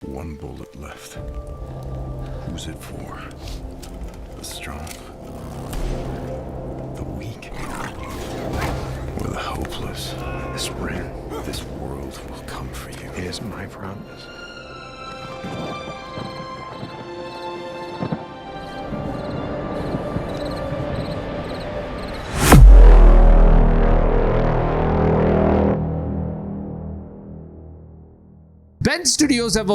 One bullet left. Who's it for? The strong? The weak? Or the hopeless? This ring, this world will come for you. It is my promise. Ben Studios have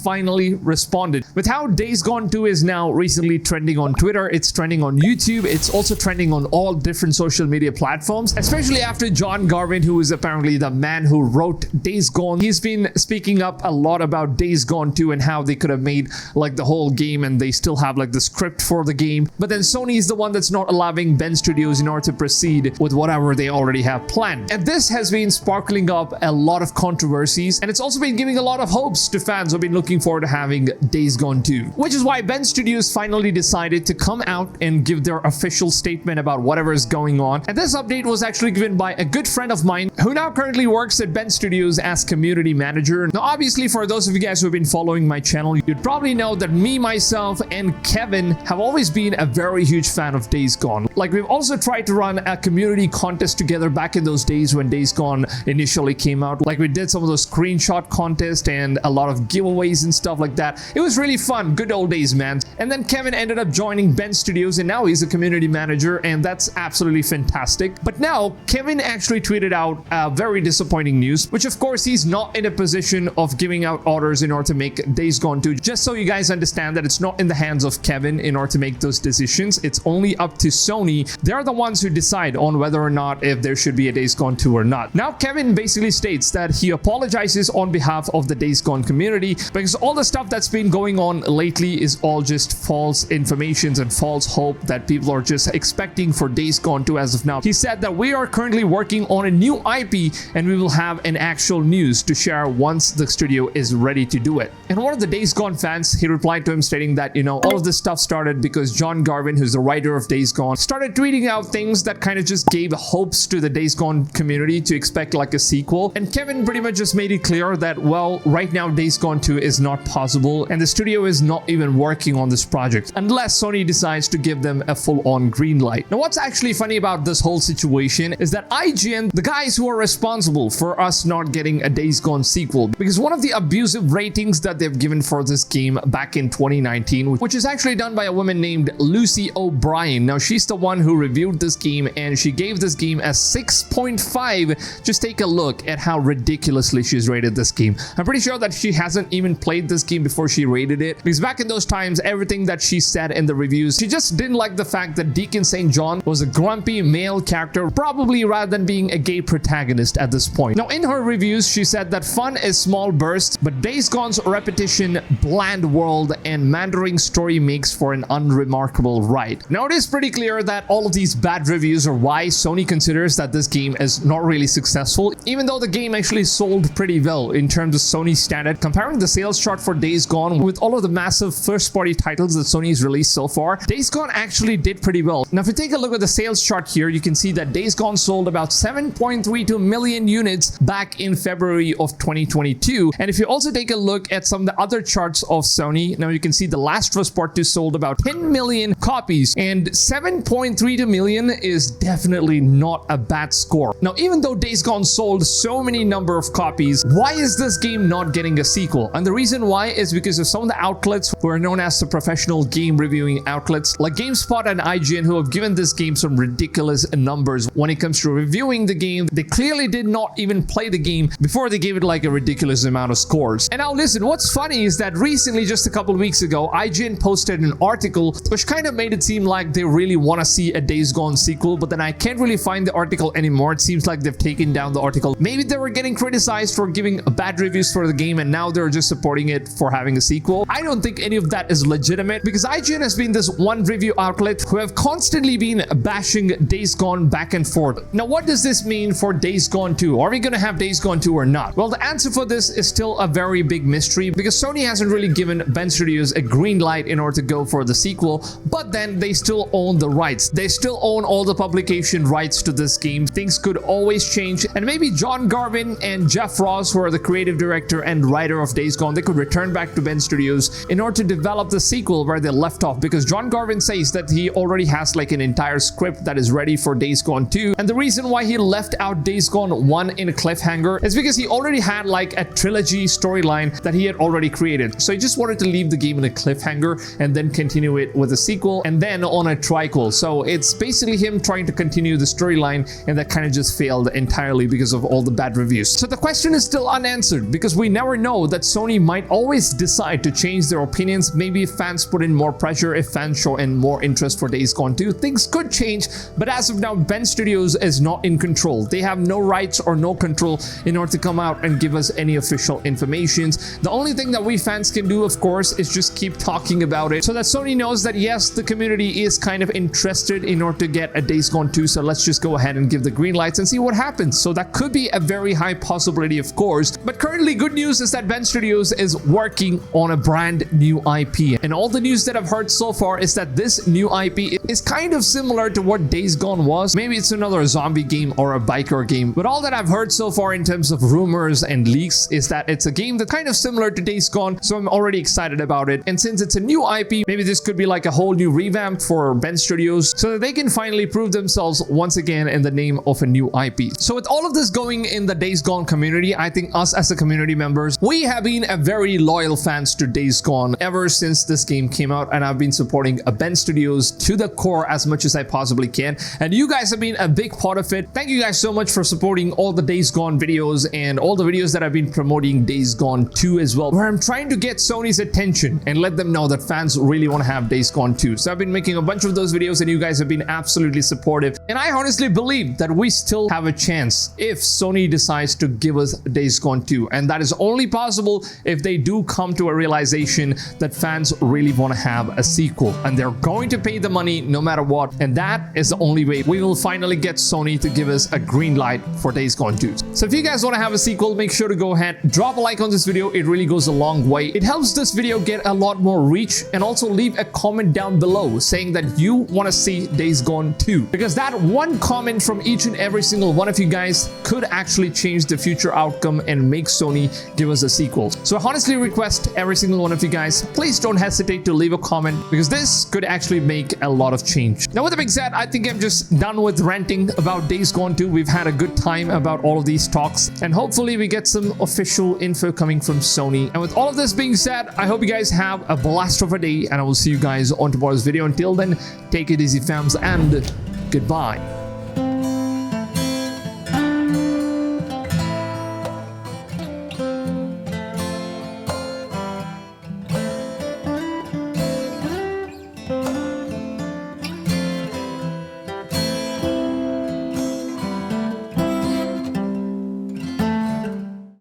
finally responded. With how Days Gone 2 is now recently trending on Twitter, it's trending on YouTube, it's also trending on all different social media platforms, especially after John Garvin, who is apparently the man who wrote Days Gone. He's been speaking up a lot about Days Gone 2 and how they could have made like the whole game and they still have like the script for the game. But then Sony is the one that's not allowing Ben Studios in order to proceed with whatever they already have planned. And this has been sparkling up a lot of controversies, and it's also been giving a lot of hopes to fans who've been looking forward to having Days Gone 2. Which is why Ben Studios finally decided to come out and give their official statement about whatever is going on. And this update was actually given by a good friend of mine who now currently works at Ben Studios as community manager. Now obviously, for those of you guys who have been following my channel, you'd probably know that me, myself, and Kevin have always been a very huge fan of Days Gone. Like, we've also tried to run a community contest together back in those days when Days Gone initially came out. Like, we did some of those screenshot contests and a lot of giveaways and stuff like that. It was really fun. Good old days, man. And then Kevin ended up joining Ben Studios and now he's a community manager, and that's absolutely fantastic. But now Kevin actually tweeted out very disappointing news, which of course he's not in a position of giving out orders in order to make Days Gone 2. Just so you guys understand that it's not in the hands of Kevin in order to make those decisions. It's only up to Sony. They're the ones who decide on whether or not if there should be a Days Gone 2 or not. Now Kevin basically states that he apologizes on behalf of the Days Gone community because all the stuff that's been going on lately is all just false informations and false hope that people are just expecting for Days Gone 2 as of now. He said that we are currently working on a new IP and we will have an actual news to share once the studio is ready to do it. And one of the Days Gone fans, he replied to him stating that, you know, all of this stuff started because John Garvin, who's the writer of Days Gone, started tweeting out things that kind of just gave hopes to the Days Gone community to expect like a sequel. And Kevin pretty much just made it clear that, well, right now Days Gone 2 is not possible and the studio is not even working on this project unless Sony decides to give them a full-on green light. Now what's actually funny about this whole situation is that IGN, the guys who are responsible for us not getting a Days Gone sequel, because one of the abusive ratings that they've given for this game back in 2019, which is actually done by a woman named Lucy O'Brien. Now she's the one who reviewed this game and she gave this game a 6.5. Just take a look at how ridiculously she's rated this game. I'm pretty sure that she hasn't even played this game before she rated it, because back in those times, everything that she said in the reviews, she just didn't like the fact that Deacon St. John was a grumpy male character, probably rather than being a gay protagonist at this point. Now in her reviews, she said that fun is small bursts, but Days Gone's repetition, bland world, and meandering story makes for an unremarkable ride. Now it is pretty clear that all of these bad reviews are why Sony considers that this game is not really successful, even though the game actually sold pretty well in terms of Sony's standard. Comparing the sales chart for Days Gone with all of the massive first-party titles that Sony's released so far, Days Gone actually did pretty well. Now if you take a look at the sales chart here, you can see that Days Gone sold about 7.32 million units back in February of 2022. And if you also take a look at some of the other charts of Sony, now you can see The Last of Us Part 2 sold about 10 million copies, and 7.32 million is definitely not a bad score. Now even though Days Gone sold so many number of copies, why is this game not getting a sequel? And the reason why is because of some of the outlets who are known as the professional game reviewing outlets like GameSpot and IGN, who have given this game some ridiculous numbers when it comes to reviewing the game. They clearly did not even play the game before they gave it like a ridiculous amount of scores. And now listen, what's funny is that recently, just a couple of weeks ago, IGN posted an article which kind of made it seem like they really want to see a Days Gone sequel, but then I can't really find the article anymore. It seems like they've taken down the article. Maybe they were getting criticized for giving bad reviews for the game and now they're just supporting it for having a sequel. I don't think any of that is legitimate, because IGN has been this one review outlet who have constantly been bashing Days Gone back and forth. Now what does this mean for Days Gone 2? Are we going to have Days Gone 2 or not? Well, the answer for this is still a very big mystery, because Sony hasn't really given Ben Studios a green light in order to go for the sequel, but then they still own the rights. They still own all the publication rights to this game. Things could always change, and maybe John Garvin and Jeff Ross, who are the creative director and writer of Days Gone, they could return back to Bend Studios in order to develop the sequel where they left off, because John Garvin says that he already has like an entire script that is ready for Days Gone 2. And the reason why he left out Days Gone 1 in a cliffhanger is because he already had like a trilogy storyline that he had already created. So he just wanted to leave the game in a cliffhanger and then continue it with a sequel and then on a triquel. So it's basically him trying to continue the storyline, and that kind of just failed entirely because of all the bad reviews. So the question is still unanswered, because we never know that Sony might always decide to change their opinions. Maybe if fans put in more pressure, if fans show in more interest for Days Gone 2, things could change. But as of now, Bend Studios is not in control. They have no rights or no control in order to come out and give us any official information. The only thing that we fans can do, of course, is just keep talking about it so that Sony knows that yes, the community is kind of interested in order to get a Days Gone 2. So let's just go ahead and give the green lights and see what happens. So that could be a very high possibility, of course. But currently, good news is that Bend Studios is working on a brand new IP. And all the news that I've heard so far is that this new IP is kind of similar to what Days Gone was. Maybe it's another zombie game or a biker game. But all that I've heard so far in terms of rumors and leaks is that it's a game that's kind of similar to Days Gone. So I'm already excited about it. And since it's a new IP, maybe this could be like a whole new revamp for Bend Studios so that they can finally prove themselves once again in the name of a new IP. So with all of this going in the Days Gone community, I think us as a community members, we have been a very loyal fans to Days Gone ever since this game came out, and I've been supporting Bend Studios to the core as much as I possibly can, and you guys have been a big part of it. Thank you guys so much for supporting all the Days Gone videos and all the videos that I've been promoting Days Gone 2 as well, where I'm trying to get Sony's attention and let them know that fans really want to have Days Gone 2. So I've been making a bunch of those videos and you guys have been absolutely supportive, and I honestly believe that we still have a chance if Sony decides to give us Days Gone 2, and that is only possible if they do come to a realization that fans really want to have a sequel and they're going to pay the money no matter what, and that is the only way we will finally get Sony to give us a green light for Days Gone 2. So if you guys want to have a sequel, make sure to go ahead, drop a like on this video. It really goes a long way. It helps this video get a lot more reach, and also leave a comment down below saying that you want to see Days Gone 2, because that one comment from each and every single one of you guys could actually change the future outcome and make Sony give us a sequel. So I honestly request every single one of you guys, please don't hesitate to leave a comment, because this could actually make a lot of change. Now with that being said, I think I'm just done with ranting about Days Gone 2. We've had a good time about all of these talks, and hopefully we get some official info coming from Sony. And with all of this being said, I hope you guys have a blast of a day, and I will see you guys on tomorrow's video. Until then, take it easy fams, and goodbye.